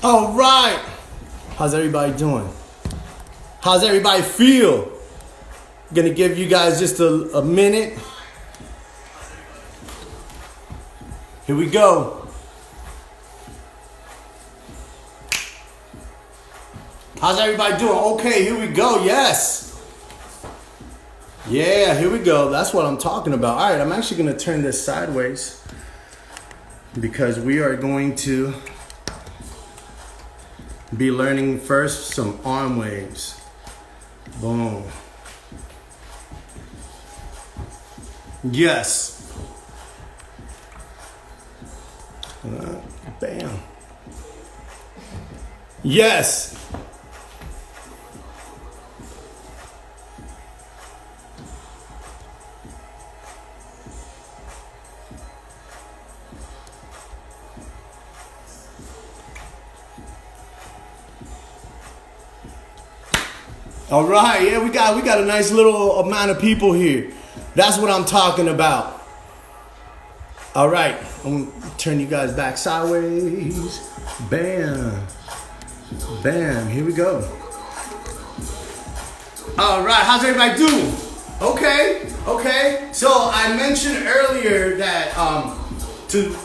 All right. How's everybody doing? How's everybody feel? Gonna give you guys just a minute. Here we go. How's everybody doing? Okay, here we go. Yes. Yeah, here we go. That's what I'm talking about. All right, I'm actually gonna turn this sideways because we are going to be learning first some arm waves. Boom. Yes. Bam. Yes. All right, yeah, we got a nice little amount of people here. That's what I'm talking about. All right, I'm gonna turn you guys back sideways. Bam, bam. Here we go. All right, how's everybody doing? Okay. So I mentioned earlier that to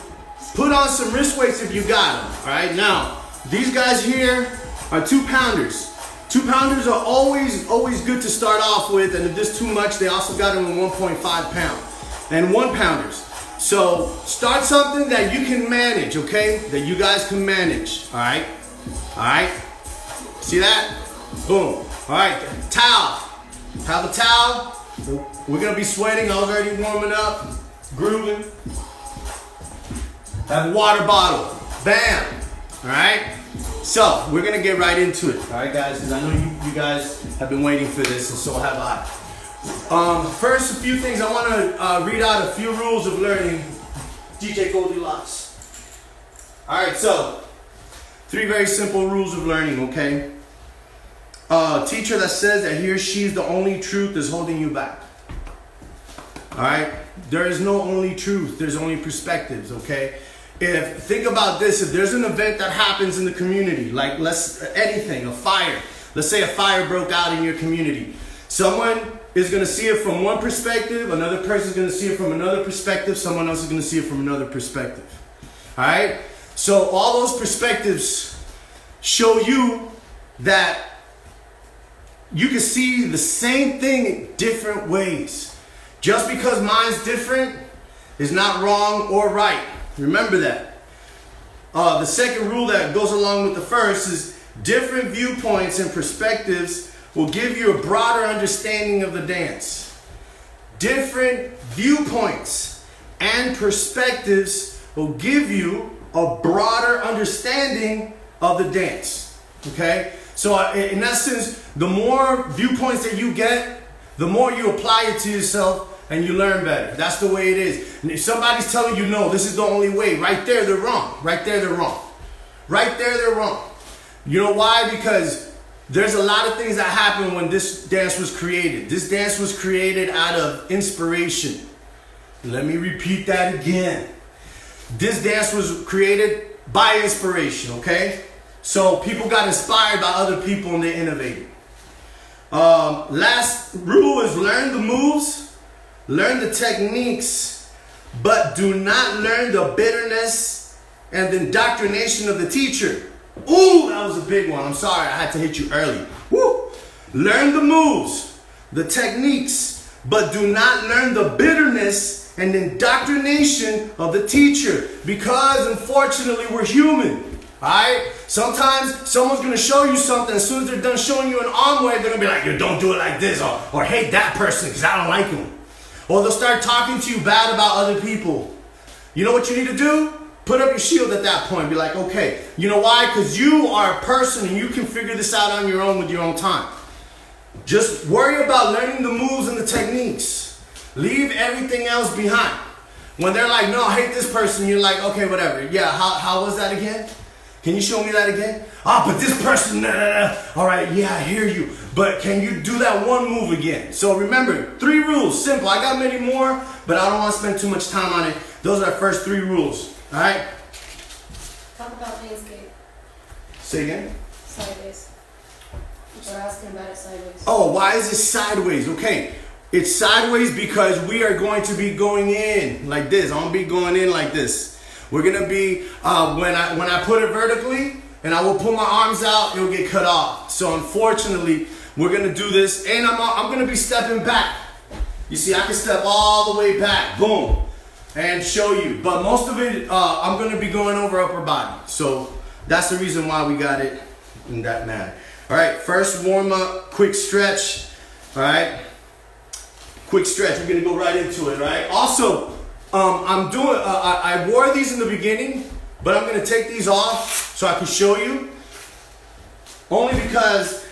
put on some wrist weights if you got them. All right, now these guys here are 2-pounders. 2-pounders are always good to start off with, and if there's too much, they also got them in 1.5 pound and 1-pounders. So start something that you can manage, okay? That you guys can manage, all right? See that? Boom. All right, towel. Have a towel. We're gonna be sweating. I was already warming up, grooving. Have a water bottle. Bam. All right? So, we're going to get right into it. All right, guys, because I know you guys have been waiting for this, and so have I. First, a few things. I want to read out a few rules of learning. DJ Goldilocks. All right, so 3 very simple rules of learning, okay? A teacher that says that he or she is the only truth is holding you back. All right? There is no only truth. There's only perspectives, okay? Think about this, if there's an event that happens in the community, like anything, a fire, let's say a fire broke out in your community. Someone is going to see it from one perspective, another person is going to see it from another perspective, someone else is going to see it from another perspective. All right? So all those perspectives show you that you can see the same thing in different ways. Just because mine's different is not wrong or right. Remember that. The second rule that goes along with the first is different viewpoints and perspectives will give you a broader understanding of the dance. Different viewpoints and perspectives will give you a broader understanding of the dance. Okay? So in essence, the more viewpoints that you get, the more you apply it to yourself and you learn better. That's the way it is. And if somebody's telling you, no, this is the only way, right there, they're wrong. Right there, they're wrong. Right there, they're wrong. You know why? Because there's a lot of things that happened when this dance was created. This dance was created out of inspiration. Let me repeat that again. This dance was created by inspiration, okay? So people got inspired by other people and they innovated. Last rule is learn the moves. Learn the techniques, but do not learn the bitterness and the indoctrination of the teacher. Ooh, that was a big one. I'm sorry, I had to hit you early. Woo! Learn the moves, the techniques, but do not learn the bitterness and indoctrination of the teacher, because unfortunately we're human. Alright? Sometimes someone's going to show you something. As soon as they're done showing you an arm wave, they're going to be like, yo, don't do it like this, or hate that person because I don't like him. Or they'll start talking to you bad about other people. You know what you need to do? Put up your shield at that point. Be like, okay, you know why? Because you are a person and you can figure this out on your own with your own time. Just worry about learning the moves and the techniques. Leave everything else behind. When they're like, no, I hate this person, you're like, okay, whatever. Yeah, how was that again? Can you show me that again? But this person, nah. All right, yeah, I hear you. But can you do that one move again? So remember, 3 rules, simple. I got many more, but I don't want to spend too much time on it. Those are our first 3 rules, all right? Talk about landscape. Say again? Sideways. We're asking about it sideways. Oh, why is it sideways? Okay, it's sideways because we are going to be going in like this. I'm gonna be going in like this. We're gonna be when I put it vertically and I will pull my arms out, it'll get cut off. So unfortunately, we're gonna do this, and I'm gonna be stepping back. You see, I can step all the way back, boom, and show you. But most of it, I'm gonna be going over upper body. So that's the reason why we got it in that manner. All right, first warm up, quick stretch. All right, quick stretch. We're gonna go right into it. Right. Also, I wore these in the beginning, but I'm gonna take these off so I can show you. Only because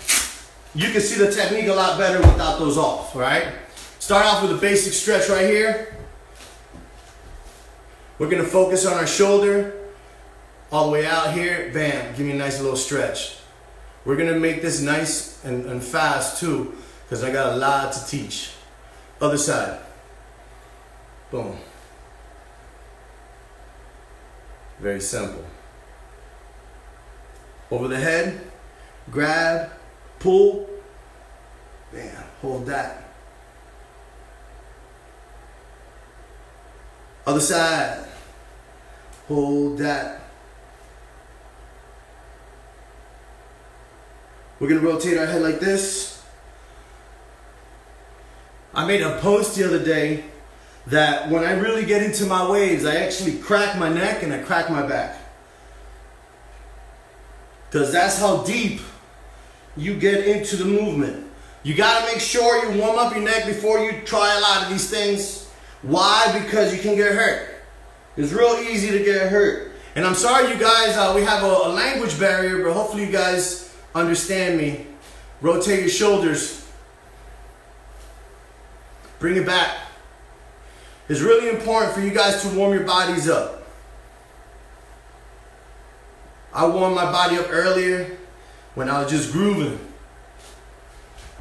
you can see the technique a lot better without those off. All right. Start off with a basic stretch right here. We're gonna focus on our shoulder all the way out here. Bam. Give me a nice little stretch. We're gonna make this nice and fast too, because I got a lot to teach. Other side. Boom. Very simple. Over the head, grab, pull, bam, hold that. Other side, hold that. We're gonna rotate our head like this. I made a post the other day that when I really get into my waves, I actually crack my neck and I crack my back. Because that's how deep you get into the movement. You gotta make sure you warm up your neck before you try a lot of these things. Why? Because you can get hurt. It's real easy to get hurt. And I'm sorry you guys, we have a language barrier, but hopefully you guys understand me. Rotate your shoulders. Bring it back. It's really important for you guys to warm your bodies up. I warmed my body up earlier when I was just grooving.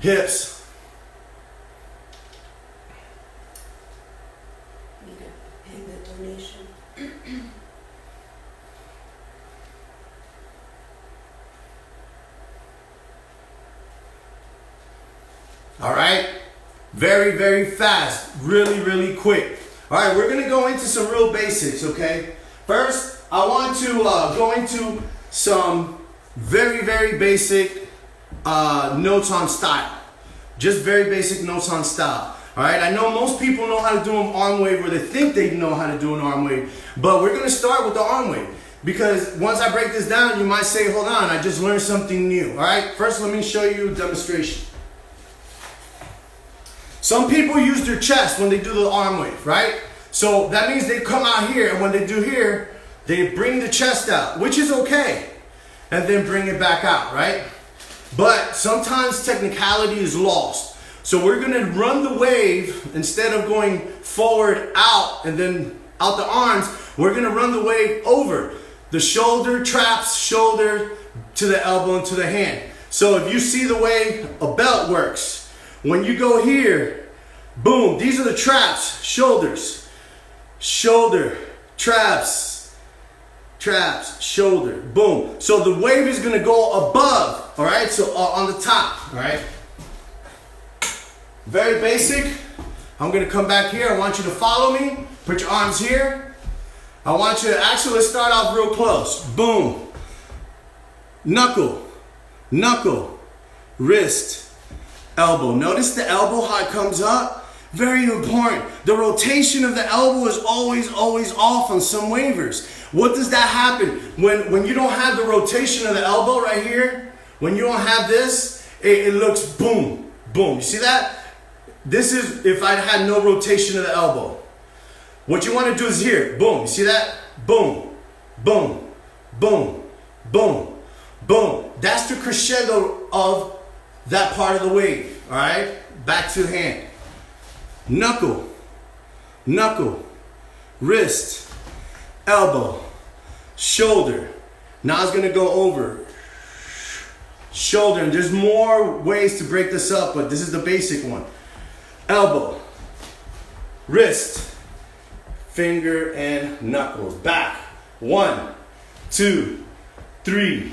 Hips. Need to pay the donation. All right. Very, very fast. Really, really quick. All right, we're going to go into some real basics, okay? First, I want to go into some very, very basic notes on style. Just very basic notes on style. All right, I know most people know how to do an arm wave, or they think they know how to do an arm wave, but we're going to start with the arm wave. Because once I break this down, you might say, hold on, I just learned something new. All right, first let me show you a demonstration. Some people use their chest when they do the arm wave, right? So that means they come out here, and when they do here, they bring the chest out, which is okay, and then bring it back out, right? But sometimes technicality is lost. So we're gonna run the wave, instead of going forward, out, and then out the arms, we're gonna run the wave over. The shoulder traps, shoulder to the elbow and to the hand. So if you see the way a belt works, when you go here, boom, these are the traps, shoulders, shoulder, traps, traps, shoulder, boom. So the wave is gonna go above, all right? So on the top, all right? Very basic. I'm gonna come back here. I want you to follow me. Put your arms here. I want you to, actually, let's start off real close. Boom. Knuckle, knuckle, wrist, elbow. Notice the elbow, how it comes up. Very important. The rotation of the elbow is always off on some waivers. What does that happen? When you don't have the rotation of the elbow right here, when you don't have this, it looks boom, boom. You see that? This is if I had no rotation of the elbow. What you want to do is here, boom. You see that? Boom, boom, boom, boom, boom. That's the crescendo of that part of the wave, all right? Back to the hand. Knuckle, knuckle, wrist, elbow, shoulder. Now it's gonna go over. Shoulder, and there's more ways to break this up, but this is the basic one. Elbow, wrist, finger, and knuckles. Back. 1, 2, 3,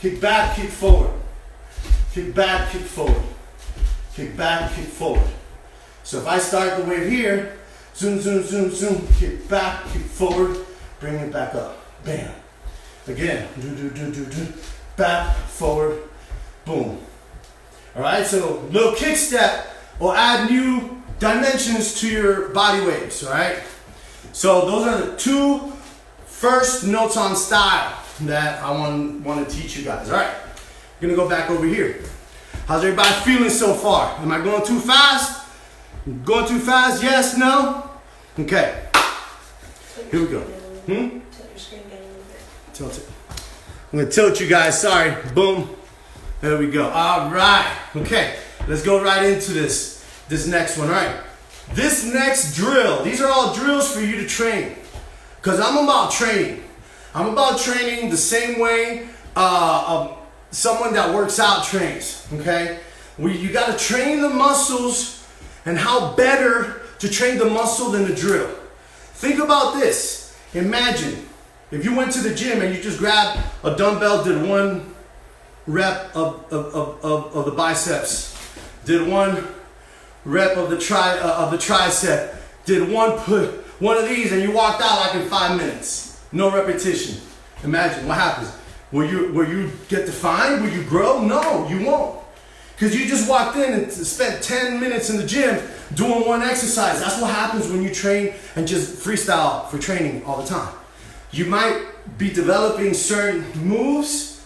Kick back, kick forward. Kick back, kick forward. Kick back, kick forward. So if I start the wave here, zoom, zoom, zoom, zoom, kick back, kick forward, bring it back up. Bam. Again, do, do, do, do, do. Back, forward, boom. All right, so little kick step will add new dimensions to your body waves, all right? So those are the two first notes on style that I want to teach you guys. All right, I'm gonna go back over here. How's everybody feeling so far? Am I going too fast? Going too fast? Yes, no? Okay, here we go. Tilt your screen down a little bit. Tilt it. I'm gonna tilt you guys, sorry. Boom. There we go. All right. Okay, let's go right into this next one. All right. This next drill, these are all drills for you to train. Because I'm about training. I'm about training the same way someone that works out trains, okay? You gotta train the muscles, and how better to train the muscle than the drill. Think about this. Imagine if you went to the gym and you just grabbed a dumbbell, did one rep of the biceps, did one rep of the tricep, did one of these, and you walked out like in 5 minutes. No repetition. Imagine what happens. Will you get defined? Will you grow? No, you won't. Because you just walked in and spent 10 minutes in the gym doing one exercise. That's what happens when you train and just freestyle for training all the time. You might be developing certain moves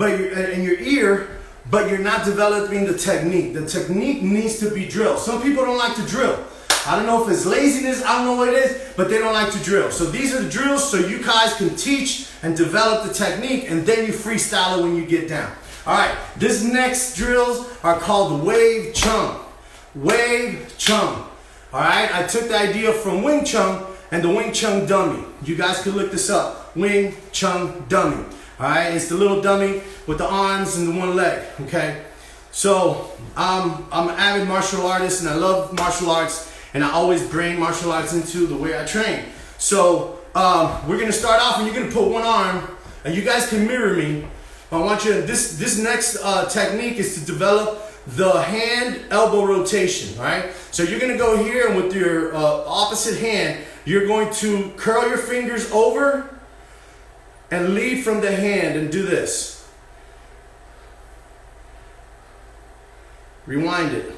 in your ear, but you're not developing the technique. The technique needs to be drilled. Some people don't like to drill. I don't know if it's laziness, I don't know what it is, but they don't like to drill. So these are the drills so you guys can teach and develop the technique, and then you freestyle it when you get down. All right, this next drills are called Wave Chun. Wave Chun. All right, I took the idea from Wing Chun and the Wing Chun dummy. You guys can look this up, Wing Chun dummy. All right, it's the little dummy with the arms and the one leg, okay? So I'm an avid martial artist, and I love martial arts, and I always bring martial arts into the way I train. So we're gonna start off, and you're gonna put one arm, and you guys can mirror me. I want you to, this next technique is to develop the hand elbow rotation, all right? So you're gonna go here, and with your opposite hand, you're going to curl your fingers over and lead from the hand and do this. Rewind it.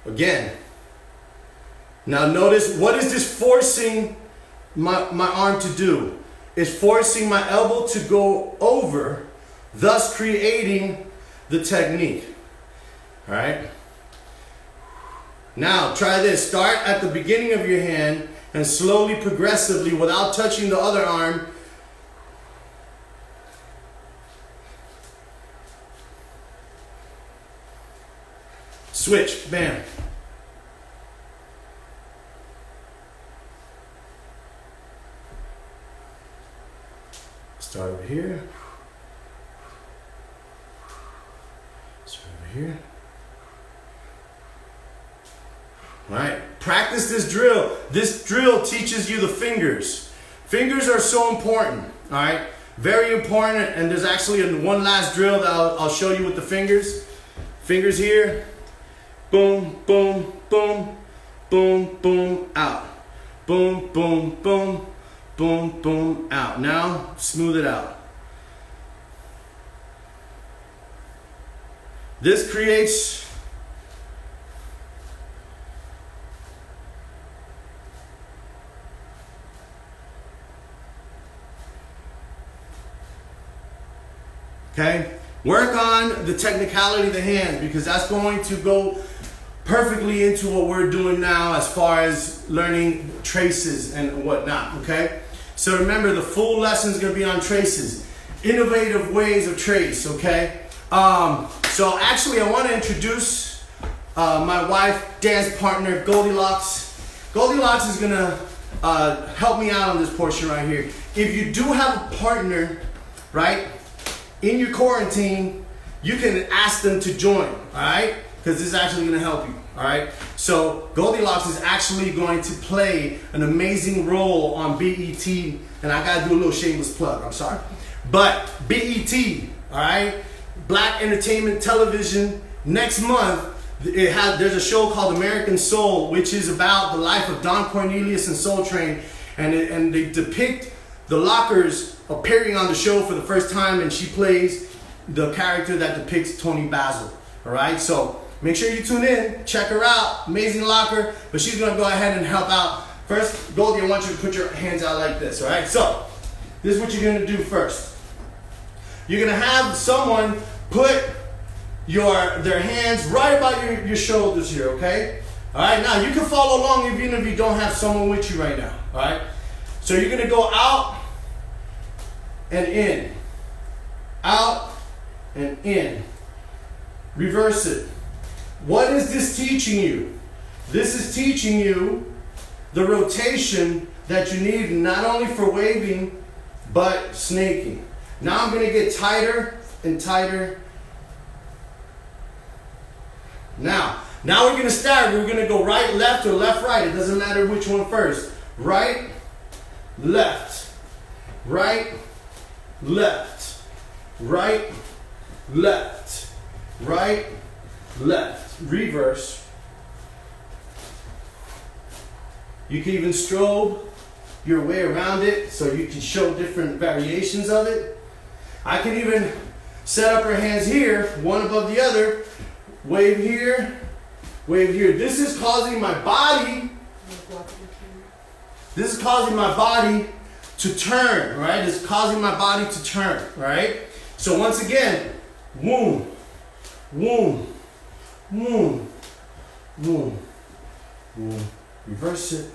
Again. Now notice, what is this forcing my arm to do? It's forcing my elbow to go over, thus creating the technique. All right? Now try this. Start at the beginning of your hand and slowly, progressively, without touching the other arm, switch, bam. Start over here. Start over here. All right, practice this drill. This drill teaches you the fingers. Fingers are so important, all right? Very important, and there's actually one last drill that I'll show you with the fingers. Fingers here. Boom, boom, boom, boom, boom, out. Boom, boom, boom, boom, boom, out. Now, smooth it out. This creates okay? Work on the technicality of the hands, because that's going to go perfectly into what we're doing now as far as learning traces and whatnot, okay? So remember, the full lesson is going to be on traces, innovative ways of trace, okay? So actually, I want to introduce my wife, dance partner, Goldilocks. Goldilocks is going to help me out on this portion right here. If you do have a partner, right, in your quarantine, you can ask them to join, all right? because this is actually going to help you. All right. So Goldilocks is actually going to play an amazing role on BET, and I got to do a little shameless plug. I'm sorry, but BET, all right, Black Entertainment Television, next month. There's a show called American Soul, which is about the life of Don Cornelius and Soul Train, and they depict the Lockers appearing on the show for the first time, and she plays the character that depicts Tony Basil. All right, so make sure you tune in, check her out, amazing Locker, but she's gonna go ahead and help out. First, Goldie, I want you to put your hands out like this. All right, so this is what you're gonna do first. You're gonna have someone put their hands right about your shoulders here, okay? All right, now you can follow along even if you don't have someone with you right now, all right? So you're gonna go out and in, out and in. Reverse it. What is this teaching you? This is teaching you the rotation that you need not only for waving, but snaking. Now I'm gonna get tighter and tighter. Now we're gonna start. We're gonna go right, left, or left, right. It doesn't matter which one first. Right, left, right, left, right, left, right, left. Reverse. You can even strobe your way around it so you can show different variations of it. I can even set up her hands here, one above the other. Wave here, wave here. This is causing my body to turn, right? It's causing my body to turn, right? So once again, woom, woom, woom, woom, woom. Reverse it.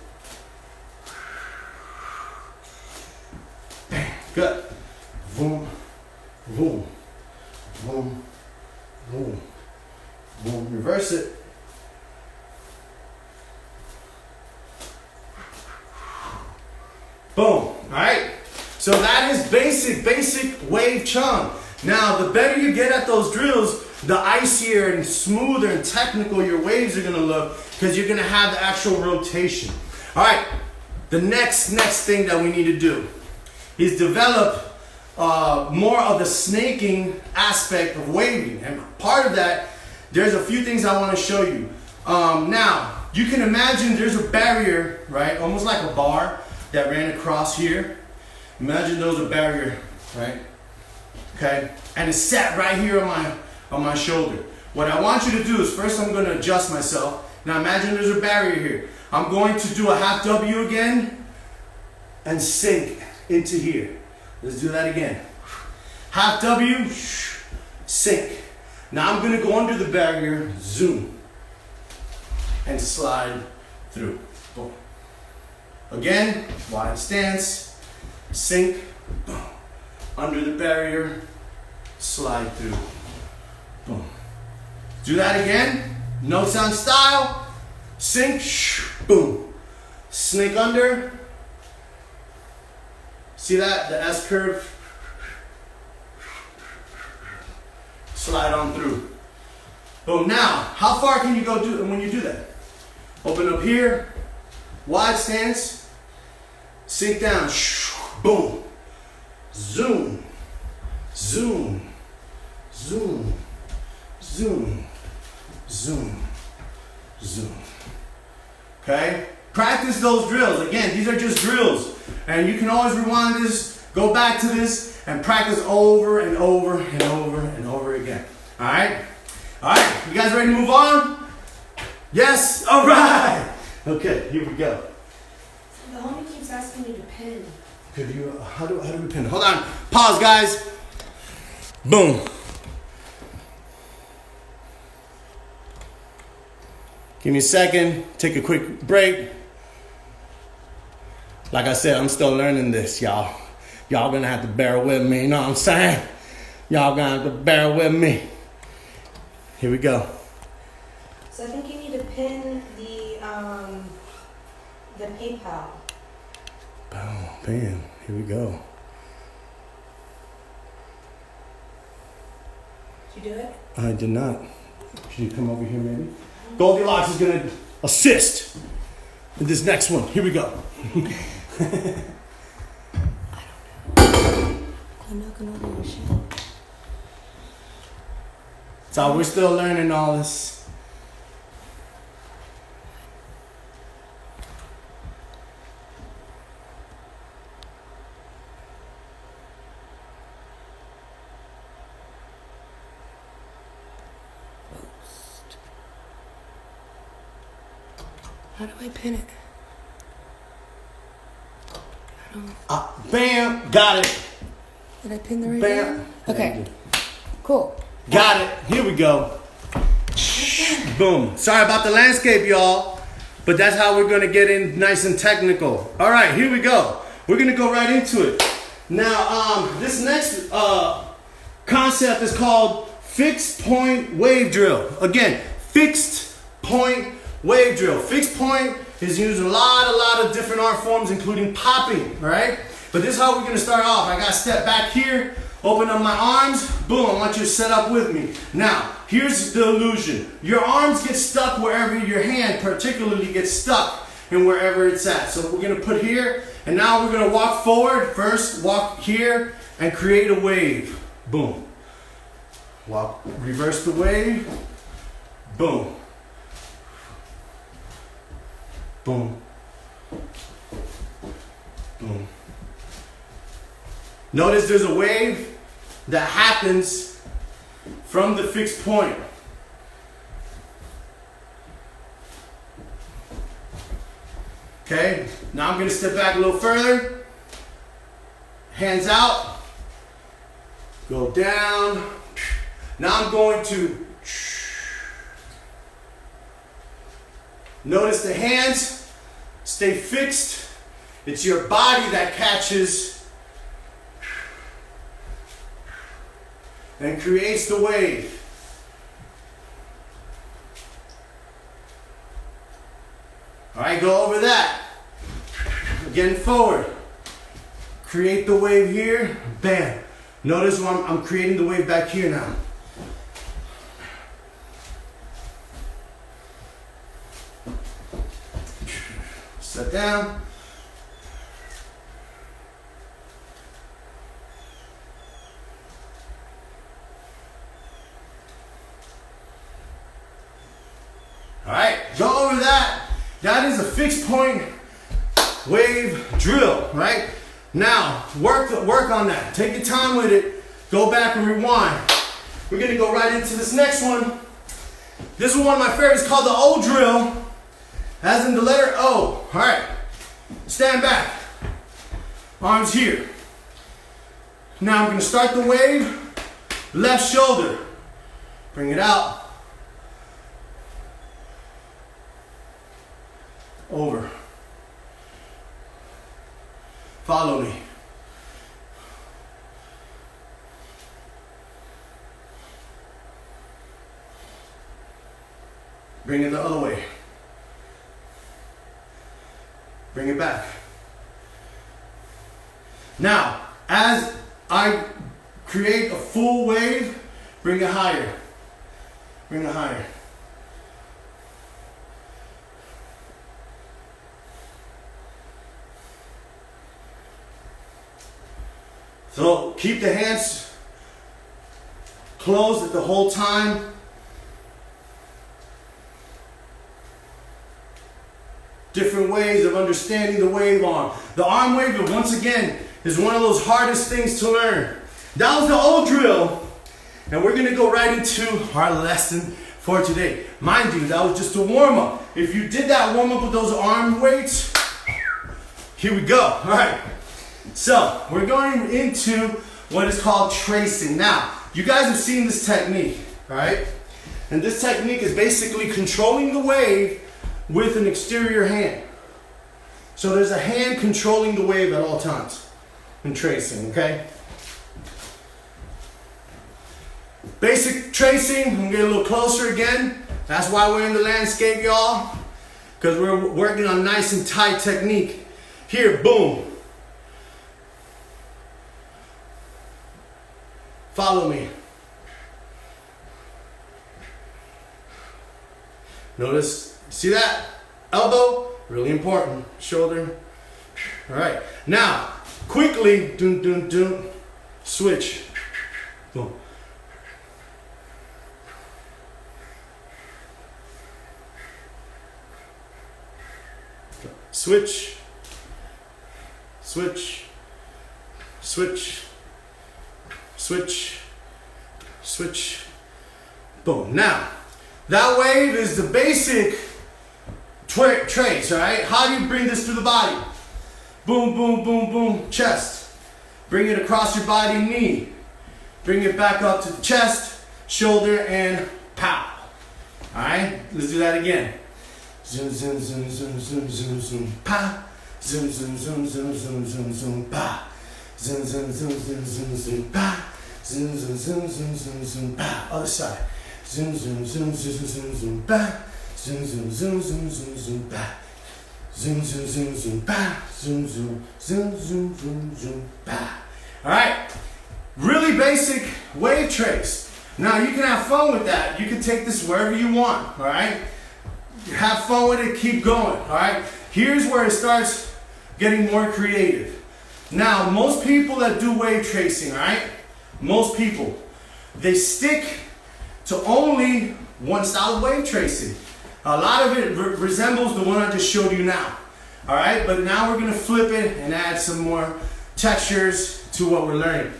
Bam. Good. Boom, boom, boom, boom. Boom, reverse it. Boom, all right? So that is basic wave chum. Now, the better you get at those drills, the icier and smoother and technical your waves are gonna look because you're gonna have the actual rotation. All right, the next thing that we need to do is develop more of the snaking aspect of waving. And part of that, there's a few things I want to show you. Now, you can imagine there's a barrier, right? Almost like a bar that ran across here. Imagine there's a barrier, right? Okay, and it's set right here on my shoulder. What I want you to do is first I'm going to adjust myself. Now imagine there's a barrier here. I'm going to do a half W again and sink into here. Let's do that again. Half W, sink. Now I'm gonna go under the barrier, zoom, and slide through. Boom. Again, wide stance, sink, boom. Under the barrier, slide through. Boom. Do that again. No sound style. Sink, boom. Snake under. See that? The S curve. Slide on through. Boom. Now, how far can you go when you do that? Open up here. Wide stance. Sink down. Boom. Zoom. Zoom. Zoom. Zoom. Zoom. Zoom. Okay? Practice those drills. Again, these are just drills. And you can always rewind this, go back to this, and practice over and over and over and over again. Alright? Alright, you guys ready to move on? Yes? Alright! Okay, here we go. The homie keeps asking me to pin. Could you, how do we pin? Hold on. Pause, guys. Boom. Give me a second, take a quick break. Like I said, I'm still learning this, y'all. Y'all gonna have to bear with me, you know what I'm saying? Y'all gonna have to bear with me. Here we go. So I think you need to pin the PayPal. Oh, man, here we go. Did you do it? I did not. Can you come over here maybe? Goldilocks is gonna assist in this next one. Here we go. I'm not gonna do your shit. So we're still learning all this. How do I pin it? Bam, got it. Did I pin the right Bam. one? Okay. Cool. Got it. Here we go. Boom. Sorry about the landscape, y'all. But that's how we're going to get in nice and technical. All right, here we go. We're going to go right into it. Now, this next concept is called fixed point wave drill. Again, fixed point wave drill. Fixed point is used in a lot of different art forms, including popping, all right? But this is how we're going to start off. I got to step back here. Open up my arms, boom, I want you to set up with me. Now, here's the illusion. Your arms get stuck wherever your hand particularly gets stuck and wherever it's at. So we're gonna put here, and now we're gonna walk forward. First, walk here and create a wave. Boom. Walk, reverse the wave. Boom. Boom. Boom. Notice there's a wave that happens from the fixed point. Okay, now I'm going to step back a little further. Hands out. Go down. Now I'm going to notice the hands stay fixed. It's your body that catches and creates the wave. All right, go over that. Again, forward. Create the wave here. Bam. Notice I'm creating the wave back here now. Set down. All right, go over that. That is a fixed point wave drill, right? Now, work on that. Take your time with it. Go back and rewind. We're gonna go right into this next one. This is one of my favorites called the O drill, as in the letter O. All right, stand back. Arms here. Now I'm gonna start the wave, left shoulder. Bring it out. Over. Follow me. Bring it the other way. Bring it back. Now, as I create a full wave, bring it higher. Bring it higher. So keep the hands closed the whole time. Different ways of understanding the wave arm. The arm wave, once again, is one of those hardest things to learn. That was the old drill. And we're gonna go right into our lesson for today. Mind you, that was just a warm-up. If you did that warm-up with those arm weights, here we go. All right. So, we're going into what is called tracing. Now, you guys have seen this technique, all right? And this technique is basically controlling the wave with an exterior hand. So there's a hand controlling the wave at all times in tracing, okay? Basic tracing, I'm gonna get a little closer again. That's why we're in the landscape, y'all, because we're working on nice and tight technique. Here, boom. Follow me. Notice, see that? Elbow, really important. Shoulder. All right. Now, quickly, dun, dun, dun, switch. Boom. Switch. Switch. Switch. Switch. Switch. Boom. Now, that wave is the basic trace, all right? How do you bring this through the body? Boom, boom, boom, boom, chest. Bring it across your body, knee. Bring it back up to the chest, shoulder, and pow. All right? Let's do that again. Zoom, zoom, zoom, zoom, zoom, zoom, zoom, pa. Zoom, zoom, zoom, zoom, zoom, zoom, zoom, pa. Zoom, zoom, zoom, zoom, zoom, zoom, pa. Zoom, zoom, zoom, zoom, zoom, zoom, pa. Other side. Zoom, zoom, zoom, zoom, zoom, zoom, pa. Zoom, zoom, zoom, zoom, zoom, zoom, pa. Zoom, zoom, zoom, zoom, pa. Zoom, zoom, zoom, zoom, zoom, zoom, pa. All right. Really basic wave trace. Now you can have fun with that. You can take this wherever you want. All right. Have fun with it. Keep going. All right. Here's where it starts getting more creative. Now, most people that do wave tracing, all right, most people, they stick to only one style of wave tracing. A lot of it resembles the one I just showed you now. All right, but now we're gonna flip it and add some more textures to what we're learning.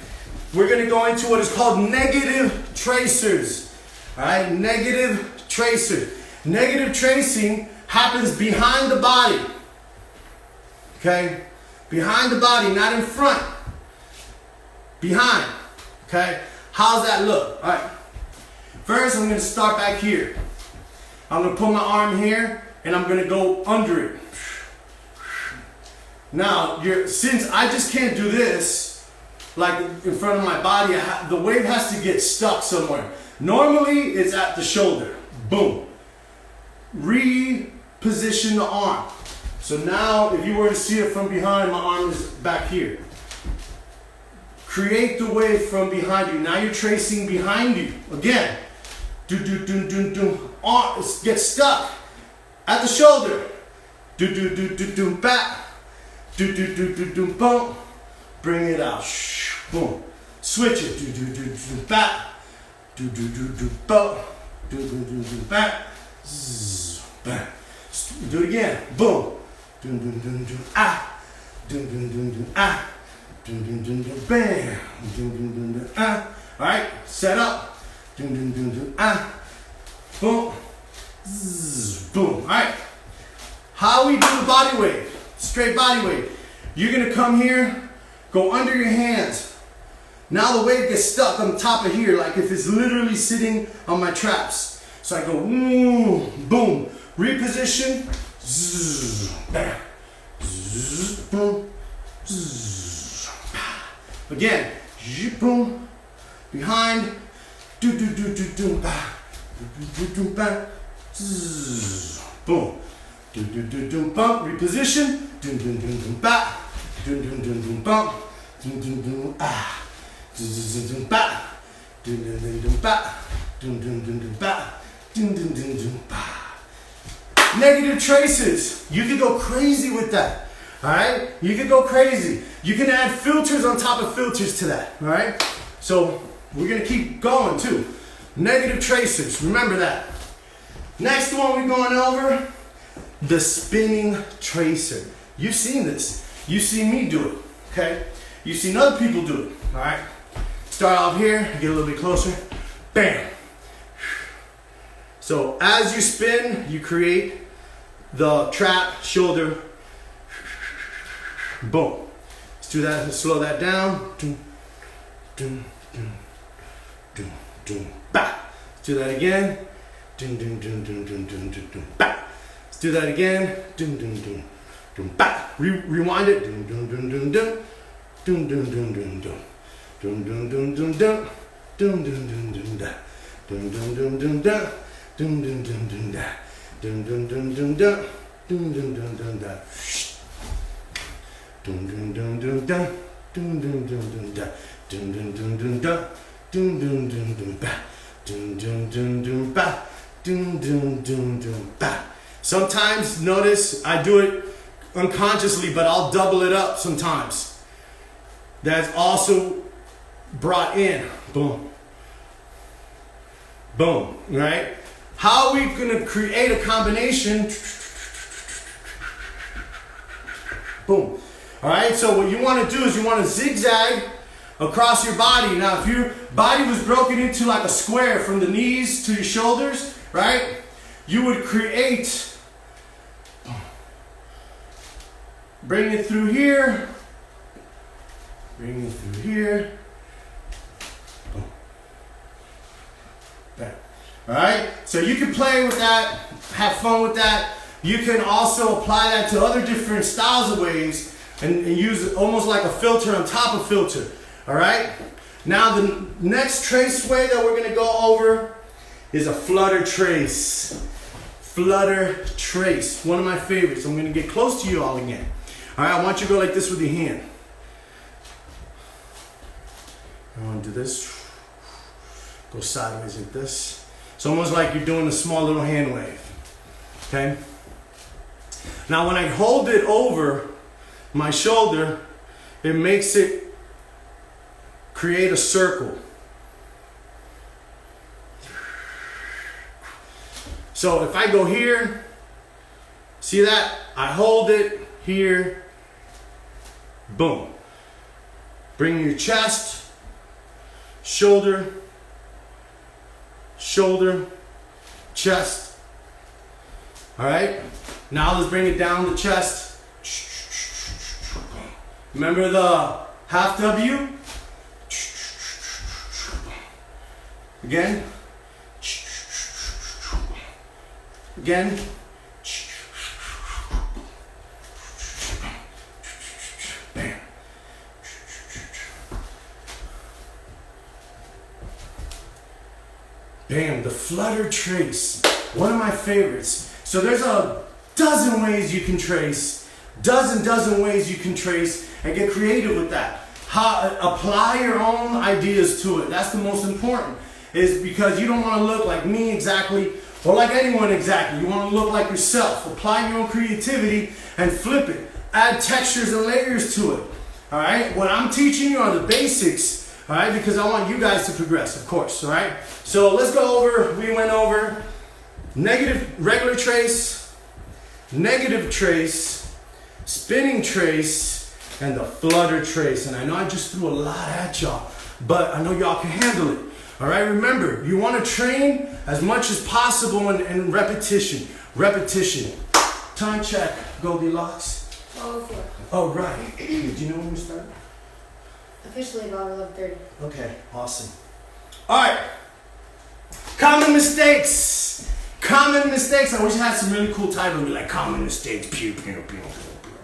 We're gonna go into what is called negative tracers. All right, negative tracers. Negative tracing happens behind the body. Okay, behind the body, not in front. Behind. Okay, how's that look? All right. First, I'm gonna start back here. I'm gonna put my arm here and I'm gonna go under it. Now, since I just can't do this, like in front of my body, the wave has to get stuck somewhere. Normally, it's at the shoulder. Boom. Reposition the arm. So now, if you were to see it from behind, my arm is back here. Create the wave from behind you. Now you're tracing behind you. Again. Do, do, do, do, do. Arm, get stuck at the shoulder. Do, do, do, do, do, back. Do, do, do, do, do, boom. Bring it out. Shh, boom. Switch it. Do, do, do, do, back. Do, do, do, do, boom. Do, do, do, do, back. Zzz, bang. Do it again. Boom. Dun, dun, dun, dun, ah. Dun, dun, dun, dun, ah. Dun, dun, dun, dun, bam. Dun, dun, dun, dun, ah. All right, set up. Dun, dun, dun, dun, ah. Boom. Zzz, boom. All right. How we do the body wave? Straight body wave. You're gonna come here, go under your hands. Now the wave gets stuck on the top of here, like if it's literally sitting on my traps. So I go, boom. Reposition. Zzz, bam. Zzz, boom. Zzz, again. Boom. Behind. Do, do, do, do, do, ba. Do, do, do, do, ba. Zzz, boom. Do, do, do, do, bump. Reposition. Do, do, do, do, ba. Do, do, do, do, bump. Do, do, do, ah. Do, do, do, do, ba. Do, do, do, do, ba. Do, do, do, do, ba. Do, do, do, do, ba. Negative traces. You can go crazy with that. All right? You can go crazy. You can add filters on top of filters to that. All right? So we're going to keep going too. Negative tracers. Remember that. Next one we're going over, the spinning tracer. You've seen this. You've seen me do it. Okay? You've seen other people do it. All right? Start off here. Get a little bit closer. Bam. So as you spin, you create the trap, shoulder. Boom. Let's do that and slow that down. Doom, doom, doom, doom, doom, ba. Let's do that again. Doom, doom, doom, doom, doom, doom, doom, doom, ba. Let's do that again. Doom, doom, doom, doom, ba. Rewind it. Doom, doom, doom, doom, doom. Doom, doom, doom, doom, doom. Doom, doom, doom, doom, doom. Doom, doom, doom, doom, da. Doom, doom, doom, doom, da. Doom, doom, doom, doom, da. Doom, doom, doom, doom, da. Doom, doom, doom, doom, da. Doom, doom, doom, doom, da. Doom, doom, doom, doom, da. Doom, doom, doom, doom, da. Doom, doom, doom, doom, ba. Doom, doom, doom, doom, ba. Doom, doom, doom, doom, bah. Sometimes, notice, I do it unconsciously, but I'll double it up sometimes. That's also brought in. Boom. Boom, right? How are we gonna create a combination? Boom. All right, so what you wanna do is you wanna zigzag across your body. Now, if your body was broken into like a square from the knees to your shoulders, right? You would create, bring it through here, bring it through here. Boom. There. All right, so you can play with that, have fun with that. You can also apply that to other different styles of waves and use it almost like a filter on top of filter. All right, now the next trace wave that we're gonna go over is a flutter trace. Flutter trace, one of my favorites. I'm gonna get close to you all again. All right, I want you to go like this with your hand. I wanna do this. Go sideways like this. It's almost like you're doing a small little hand wave, okay? Now when I hold it over my shoulder, it makes it create a circle. So if I go here, see that? I hold it here, boom. Bring your chest, shoulder, shoulder, chest. All right? Now let's bring it down the chest. Remember the half W? Again. Again. Bam. Bam, the flutter trace. One of my favorites. So there's a dozen ways you can trace. Dozen ways you can trace and get creative with that. Apply your own ideas to it. That's the most important. Is because you don't want to look like me exactly or like anyone exactly. You want to look like yourself. Apply your own creativity and flip it. Add textures and layers to it. All right? What I'm teaching you are the basics, all right? Because I want you guys to progress, of course, all right? So let's go over, we went over negative, regular trace, negative trace, spinning trace, and the flutter trace. And I know I just threw a lot at y'all, but I know y'all can handle it. All right, remember, you want to train as much as possible in repetition. Repetition. Time check, Goldilocks. 12:04. Oh, right. Do you know when we start? Officially about 11:30. Okay, awesome. All right. Common mistakes. Common mistakes. I wish I had some really cool titles. Be like, common mistakes. Pew, pew, pew, pew.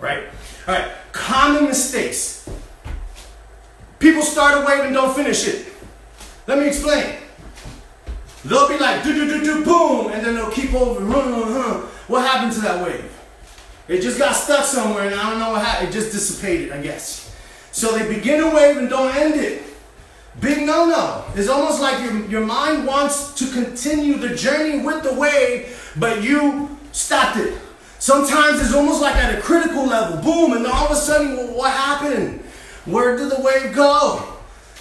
Right? All right. Common mistakes. People start a wave and don't finish it. Let me explain. They'll be like, do, boom, and then they'll keep over, What happened to that wave? It just got stuck somewhere, and I don't know what happened. It just dissipated, I guess. So they begin a wave and don't end it. Big no-no. It's almost like your mind wants to continue the journey with the wave, but you stopped it. Sometimes it's almost like at a critical level, boom, and all of a sudden, well, what happened? Where did the wave go?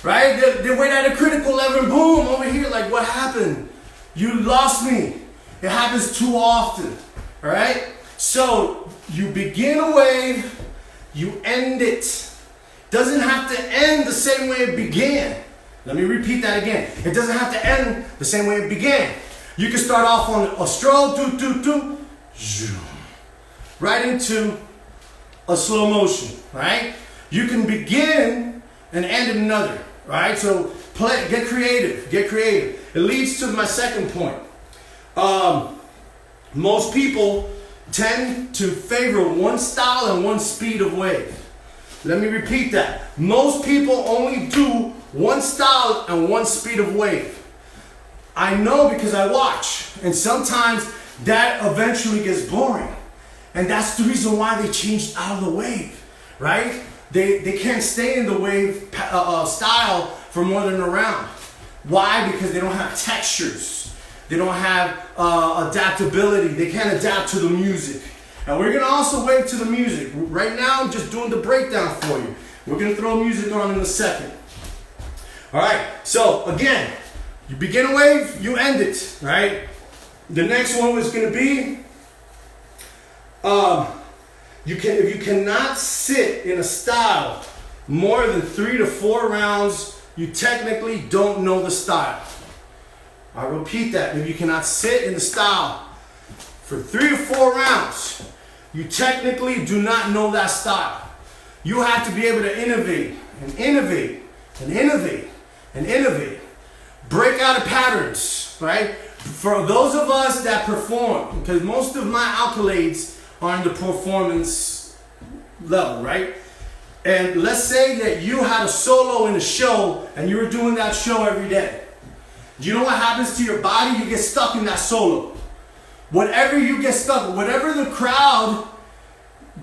Right? They went at a critical level and boom, over here, like what happened? You lost me. It happens too often. All right? So you begin a wave, you end it. Doesn't have to end the same way it began. Let me repeat that again. It doesn't have to end the same way it began. You can start off on a stroll, zoom, right into a slow motion, right? You can begin and end in another. Right, so play, get creative, get creative. It leads to my second point. Most people tend to favor one style and one speed of wave. Let me repeat that. Most people only do one style and one speed of wave. I know because I watch, and sometimes that eventually gets boring. And that's the reason why they changed out of the wave, right? They can't stay in the wave style for more than a round. Why? Because they don't have textures. They don't have adaptability. They can't adapt to the music. And we're gonna also wait to the music. Right now, I'm just doing the breakdown for you. We're gonna throw music on in a second. All right, so again, you begin a wave, you end it, right? The next one is gonna be, if you cannot sit in a style more than 3 to 4 rounds, you technically don't know the style. I repeat that. If you cannot sit in the style for 3 to 4 rounds, you technically do not know that style. You have to be able to innovate and innovate and innovate and innovate. Break out of patterns, right? For those of us that perform, because most of my accolades are in the performance level, right? And let's say that you had a solo in a show and you were doing that show every day. Do you know what happens to your body? You get stuck in that solo. Whatever you get stuck, whatever the crowd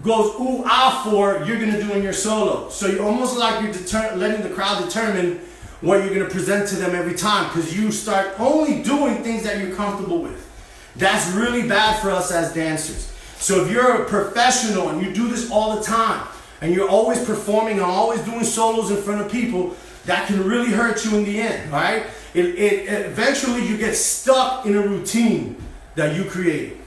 goes ooh ah for, you're gonna do in your solo. So you're almost like you're letting the crowd determine what you're gonna present to them every time, because you start only doing things that you're comfortable with. That's really bad for us as dancers. So if you're a professional and you do this all the time, and you're always performing and always doing solos in front of people, that can really hurt you in the end, right? Eventually you get stuck in a routine that you created.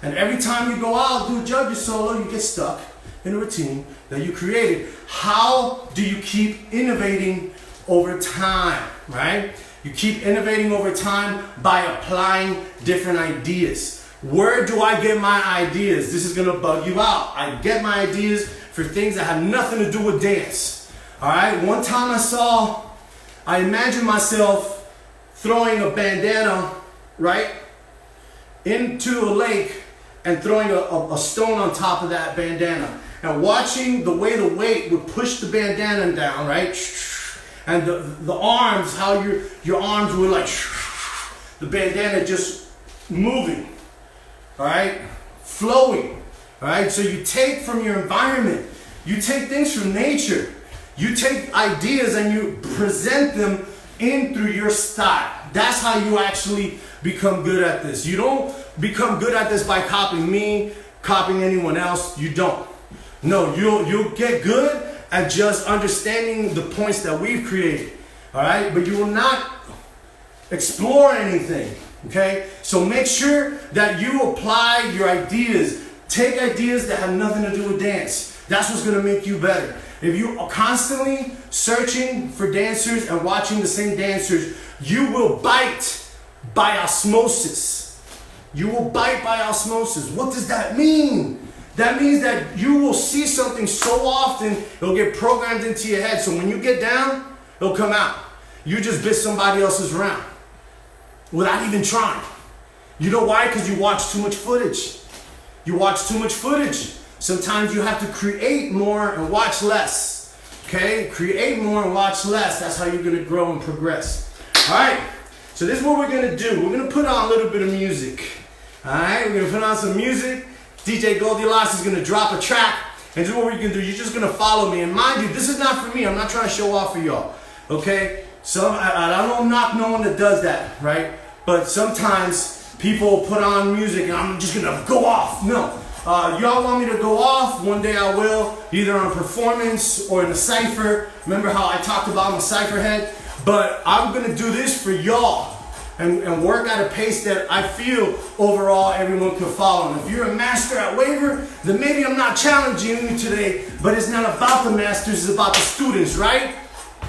And every time you go out do a judge's solo, you get stuck in a routine that you created. How do you keep innovating over time, right? You keep innovating over time by applying different ideas. Where do I get my ideas? This is gonna bug you out. I get my ideas for things that have nothing to do with dance. All right, one time I imagined myself throwing a bandana, right, into a lake and throwing a stone on top of that bandana. And watching the way the weight would push the bandana down, right? And the arms, how your arms were like, the bandana just moving, all right, flowing, all right? So you take from your environment, you take things from nature, you take ideas and you present them in through your style. That's how you actually become good at this. You don't become good at this by copying me, copying anyone else. You don't. No, you'll get good at just understanding the points that we've created, all right? But you will not explore anything, okay? So make sure that you apply your ideas. Take ideas that have nothing to do with dance. That's what's gonna make you better. If you are constantly searching for dancers and watching the same dancers, you will bite by osmosis. You will bite by osmosis. What does that mean? That means that you will see something so often, it'll get programmed into your head. So when you get down, it'll come out. You just bit somebody else's round without even trying. You know why? Because you watch too much footage. You watch too much footage. Sometimes you have to create more and watch less. Okay? Create more and watch less. That's how you're going to grow and progress. All right? So this is what we're going to do. We're going to put on a little bit of music. All right? We're going to put on some music. DJ Goldilocks is going to drop a track. And this is what we're going to do. You're just going to follow me. And mind you, this is not for me. I'm not trying to show off for y'all. Okay? So I don't knock no one that does that, right? But sometimes people put on music and I'm just going to go off. No. Y'all want me to go off? One day I will, either on a performance or in a cypher. Remember how I talked about I'm a cypher head? But I'm going to do this for y'all and work at a pace that I feel overall everyone can follow. And if you're a master at waiver, then maybe I'm not challenging you today, but it's not about the masters, it's about the students, right?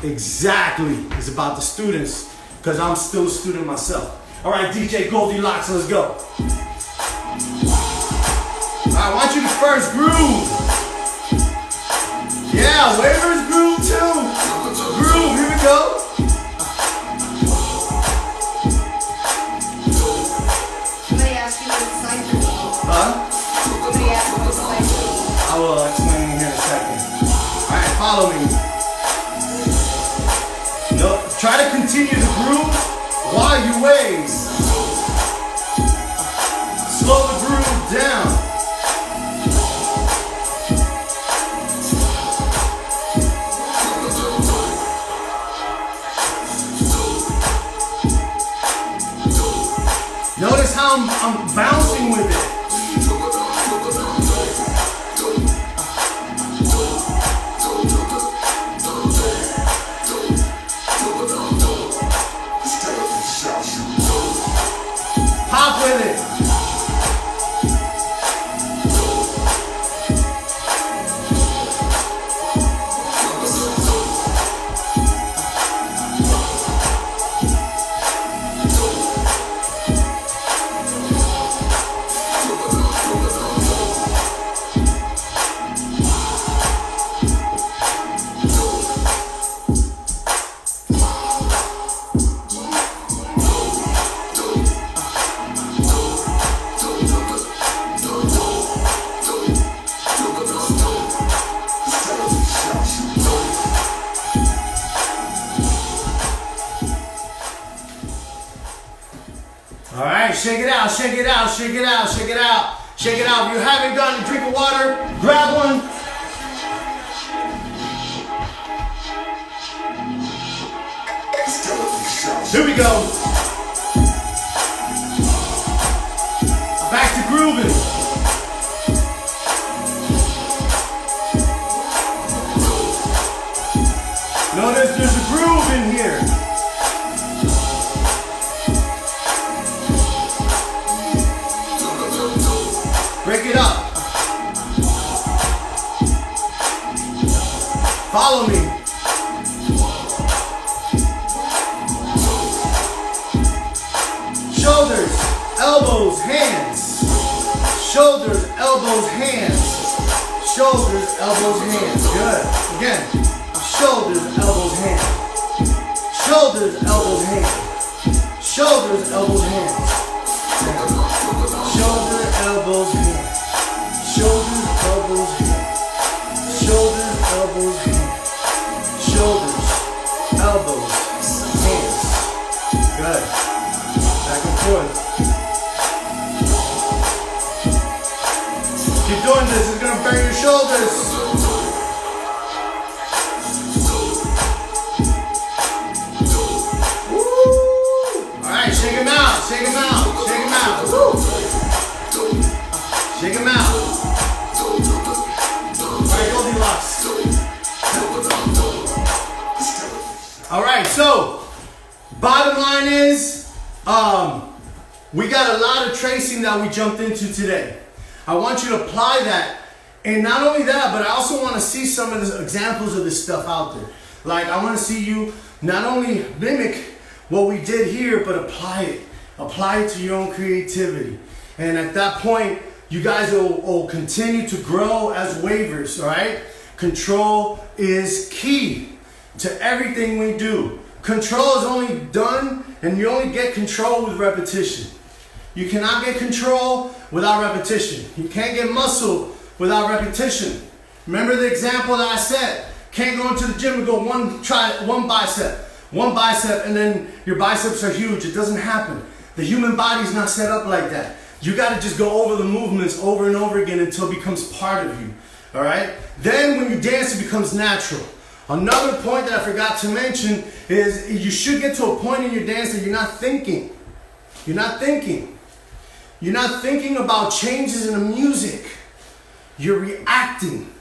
Exactly, it's about the students, because I'm still a student myself. All right, DJ Goldilocks, let's go. I want you to first groove. Yeah, waivers groove too. Groove, here we go. Somebody asked you what a cipher is. Huh? Somebody asked you what a cipher is. I will explain here in a second. All right, follow me. No, try to continue the groove while you wave. Slow the groove down. I'm bouncing with it. Pop with it. All right, shake it out, shake it out, shake it out, shake it out, shake it out. If you haven't gotten a drink of water, grab one. Here we go. Back to grooving. Notice there's a groove in here. Break it up. Follow me. Shoulders, elbows, hands. Shoulders, elbows, hands. Shoulders, elbows, hands. Good. Again. Shoulders, elbows, hands. Shoulders, elbows, hands. Shoulders, elbows, hands. Shoulders, elbows, hands. Shoulders, elbows, hands. Shoulders, elbows, hands. Shoulders, elbows, hands. Good. Back and forth. Keep doing this. It's going to burn your shoulders. Shake him out, shake him out, shake him out. Woo. Shake him out. Alright, Goldilocks. Alright, so bottom line is we got a lot of tracing that we jumped into today. I want you to apply that. And not only that, but I also want to see some of the examples of this stuff out there. Like I want to see you not only mimic what we did here, but apply it. Apply it to your own creativity. And at that point, you guys will continue to grow as wavers, all right? Control is key to everything we do. Control is only done, and you only get control with repetition. You cannot get control without repetition. You can't get muscle without repetition. Remember the example that I said. Can't go into the gym and go one bicep, and then your biceps are huge. It doesn't happen. The human body's not set up like that. You got to just go over the movements over and over again until it becomes part of you. All right? Then when you dance, it becomes natural. Another point that I forgot to mention is you should get to a point in your dance that you're not thinking. You're not thinking. You're not thinking about changes in the music. You're reacting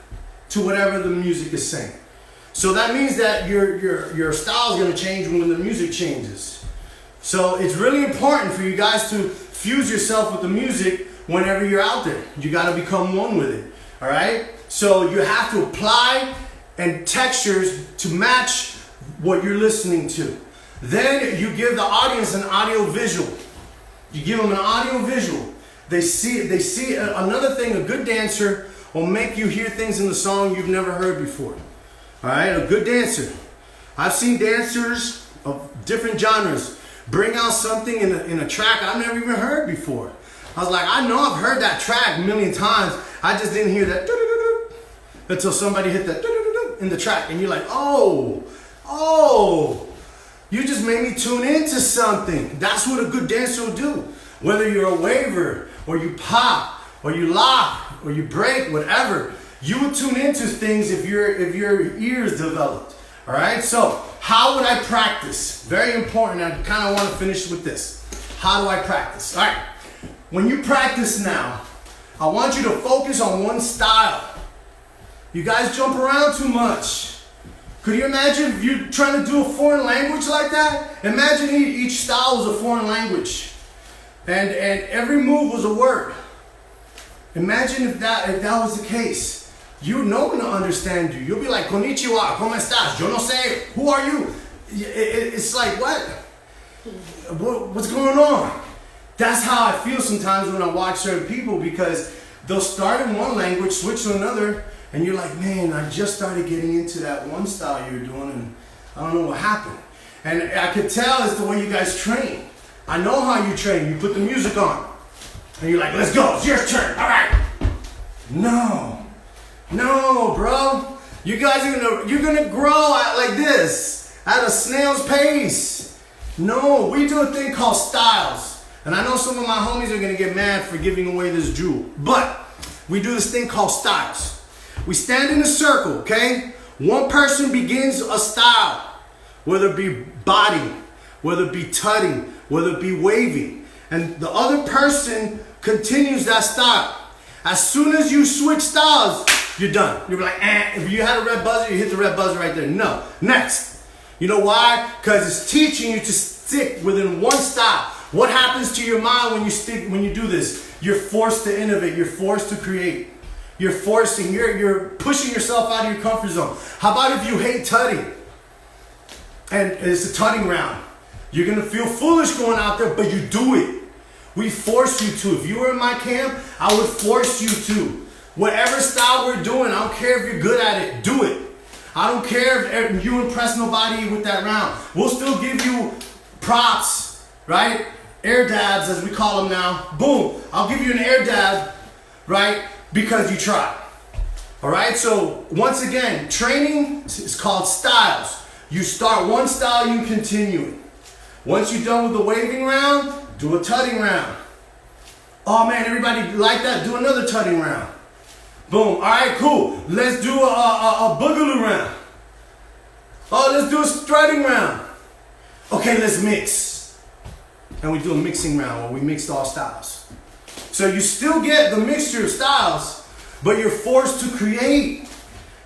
to whatever the music is saying. So that means that your style is going to change when the music changes. So it's really important for you guys to fuse yourself with the music whenever you're out there. You got to become one with it. All right? So you have to apply and textures to match what you're listening to. Then you give the audience an audio visual. You give them an audio visual. They see another thing. A good dancer will make you hear things in the song you've never heard before. All right, a good dancer. I've seen dancers of different genres bring out something in a track I've never even heard before. I was like, I know I've heard that track a million times. I just didn't hear that until somebody hit that in the track. And you're like, oh, you just made me tune into something. That's what a good dancer will do. Whether you're a waver, or you pop, or you lock, or you break, whatever. You would tune into things if your ears developed. All right. So how would I practice? Very important. I kind of want to finish with this. How do I practice? All right. when you practice now, I want you to focus on one style. You guys jump around too much. Could you imagine if you're trying to do a foreign language like that? Imagine each style was a foreign language. And every move was a word. Imagine if that was the case. No one will understand you. You'll be like, konnichiwa, ¿cómo estás? Yo no sé. Who are you? It's like, what? What's going on? That's how I feel sometimes when I watch certain people, because they'll start in one language, switch to another, and you're like, man, I just started getting into that one style you were doing, and I don't know what happened. And I could tell it's the way you guys train. I know how you train. You put the music on, and you're like, let's go, it's your turn, all right. No, bro. You guys you're gonna grow like this, at a snail's pace. No, we do a thing called styles. And I know some of my homies are gonna get mad for giving away this jewel, but we do this thing called styles. We stand in a circle, okay? One person begins a style, whether it be body, whether it be tutting, whether it be waving, and the other person continues that style. As soon as you switch styles, you're done. You're like, if you had a red buzzer, you hit the red buzzer right there. No, next. You know why? Because it's teaching you to stick within one style. What happens to your mind when you do this? You're forced to innovate. You're forced to create. You're pushing yourself out of your comfort zone. How about if you hate tutting? And it's a tutting round. You're gonna feel foolish going out there, but you do it. We force you to. If you were in my camp, I would force you to. Whatever style we're doing, I don't care if you're good at it, do it. I don't care if you impress nobody with that round. We'll still give you props, right? Air dabs, as we call them now. Boom, I'll give you an air dab, right? Because you tried. All right, so once again, training is called styles. You start one style, you continue it. Once you're done with the waving round, do a tutting round. Oh man, everybody like that? Do another tutting round. Boom. All right, cool. Let's do a boogaloo round. Oh, let's do a strutting round. Okay, let's mix. And we do a mixing round where we mix all styles. So you still get the mixture of styles, but you're forced to create.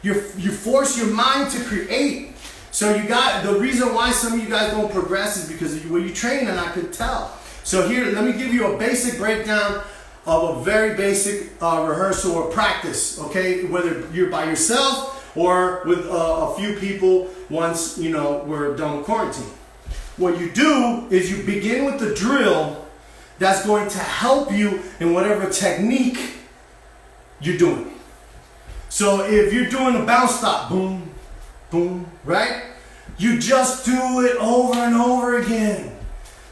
You force your mind to create. So you got the reason why some of you guys don't progress is because when you train, and I could tell. So here, let me give you a basic breakdown of a very basic rehearsal or practice, okay? Whether you're by yourself or with a few people once, we're done with quarantine. What you do is you begin with the drill that's going to help you in whatever technique you're doing. So if you're doing a bounce stop, boom, boom, right? You just do it over and over again.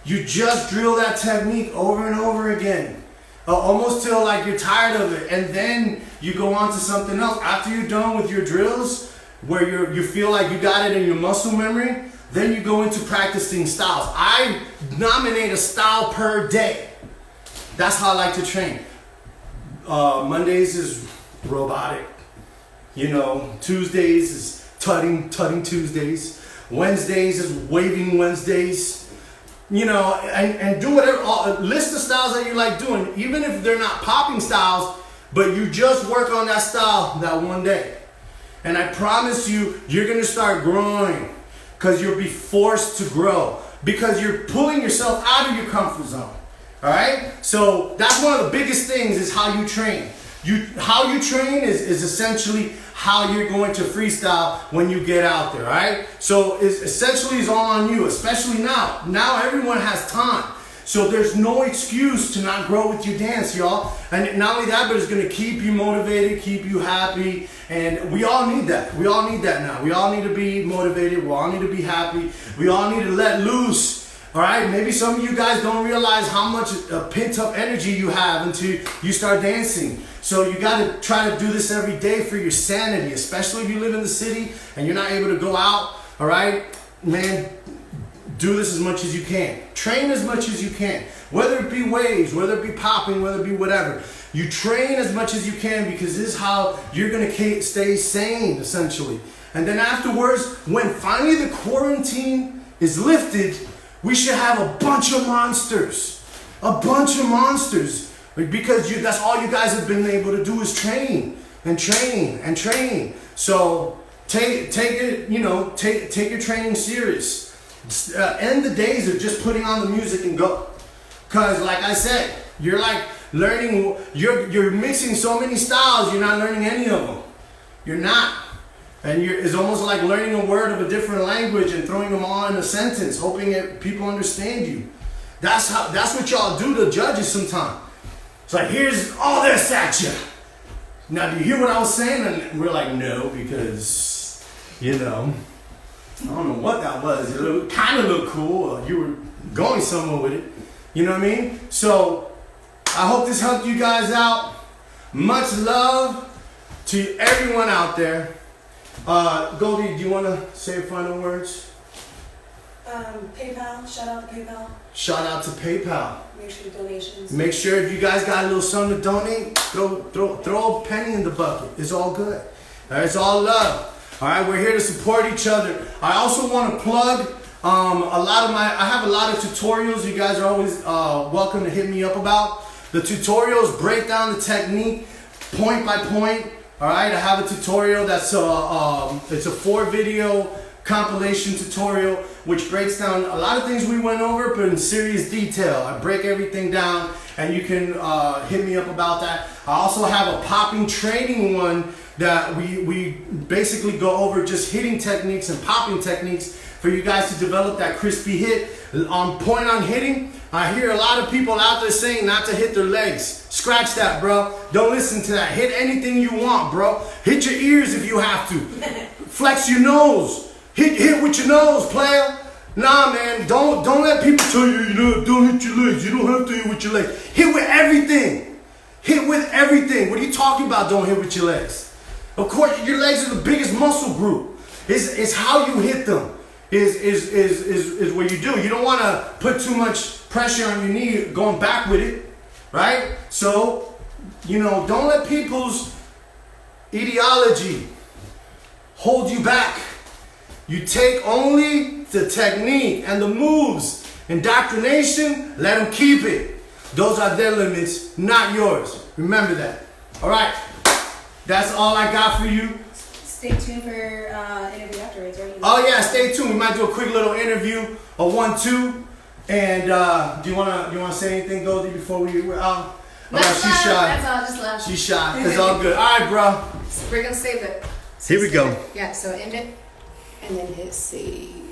You just drill that technique over and over again. Almost till like you're tired of it, and then you go on to something else. After you're done with your drills, where you feel like you got it in your muscle memory, then you go into practicing styles. I nominate a style per day. That's how I like to train. Mondays is robotic. Tuesdays is tutting Tuesdays. Wednesdays is waving Wednesdays. And do whatever, list the styles that you like doing, even if they're not popping styles, but you just work on that style that one day. And I promise you, you're gonna start growing, because you'll be forced to grow, because you're pulling yourself out of your comfort zone. All right? So that's one of the biggest things is how you train. How you train is essentially how you're going to freestyle when you get out there, all right? So it's essentially is all on you, especially now. Now everyone has time. So there's no excuse to not grow with your dance, y'all. And not only that, but it's gonna keep you motivated, keep you happy. And we all need that. We all need that now. We all need to be motivated. We all need to be happy. We all need to let loose. All right, maybe some of you guys don't realize how much pent up energy you have until you start dancing. So you got to try to do this every day for your sanity, especially if you live in the city and you're not able to go out. All right, man, do this as much as you can. Train as much as you can, whether it be waves, whether it be popping, whether it be whatever. You train as much as you can, because this is how you're going to stay sane, essentially. And then afterwards, when finally the quarantine is lifted, we should have a bunch of monsters. A bunch of monsters. Because that's all you guys have been able to do is train and train and train. So take it, take your training serious. End the days of just putting on the music and go. Cause like I said, you're like learning. You're mixing so many styles. You're not learning any of them. You're not. And it's almost like learning a word of a different language and throwing them all in a sentence, hoping people understand you. That's what y'all do to judges sometimes. It's like, here's all this at you. Now, do you hear what I was saying? And we're like, no, because, I don't know what that was. It kind of looked cool. You were going somewhere with it. You know what I mean? So, I hope this helped you guys out. Much love to everyone out there. Goldie, do you want to say final words? PayPal. Shout out to PayPal. Shout out to PayPal. Make sure donations. Make sure if you guys got a little something to donate, throw a penny in the bucket. It's all good. All right, it's all love. All right, we're here to support each other. I also want to plug I have a lot of tutorials you guys are always welcome to hit me up about. The tutorials break down the technique point by point. All right, I have a tutorial that's it's a 4-video compilation tutorial which breaks down a lot of things we went over, but in serious detail. I break everything down, and you can hit me up about that. I also have a popping training one that we basically go over just hitting techniques and popping techniques for you guys to develop that crispy hit. On point on hitting, I hear a lot of people out there saying not to hit their legs. Scratch that, bro. Don't listen to that. Hit anything you want, bro. Hit your ears if you have to. Flex your nose. Hit with your nose, player. Nah, man. Don't let people tell you, don't hit your legs. You don't have to hit with your legs. Hit with everything. Hit with everything. What are you talking about? Don't hit with your legs. Of course, your legs are the biggest muscle group. It's how you hit them. Is what you do. You don't want to put too much pressure on your knee going back with it, right? So, don't let people's ideology hold you back. You take only the technique and the moves. Indoctrination, let them keep it. Those are their limits, not yours. Remember that. All right, that's all I got for you. Stay tuned for interview afterwards, right? Oh yeah, stay tuned. We might do a quick little interview, a 1-2. And do you wanna say anything, Goldie, before we're out? That's she's shy. That's all. Just left. She's shy. It's all good. All right, bro. We're gonna save it. Here we go. Yeah. So end it, and then hit save.